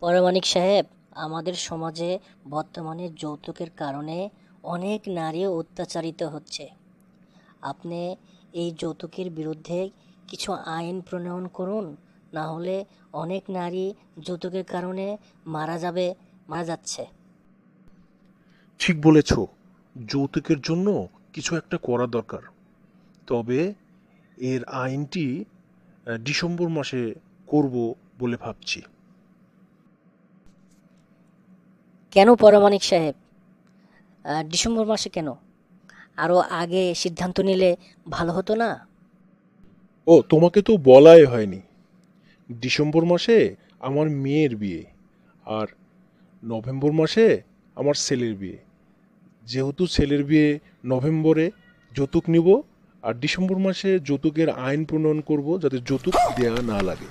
পরমাণিক সাহেব, আমাদের সমাজে বর্তমানে যৌতুকের কারণে অনেক নারী অত্যাচারিত হচ্ছে। আপনি এই যৌতুকের বিরুদ্ধে কিছু আইন প্রণয়ন করুন, না হলে অনেক নারী যৌতুকের কারণে মারা যাচ্ছে। ঠিক বলেছ। যৌতুকের জন্য কিছু একটা করা দরকার। তবে এর আইনটি ডিসেম্বর মাসে করব বলে ভাবছি। কেন পরমাণিক সাহেব, ডিসেম্বর মাসে কেন? আরও আগে সিদ্ধান্ত নিলে ভালো হতো না? ও, তোমাকে তো বলাই হয়নি। ডিসেম্বর মাসে আমার মেয়ের বিয়ে, আর নভেম্বর মাসে আমার ছেলের বিয়ে। যেহেতু ছেলের বিয়ে নভেম্বরে, যৌতুক নিব, আর ডিসেম্বর মাসে যৌতুকের আইন প্রণয়ন করব যাতে যৌতুক দেয়া না লাগে।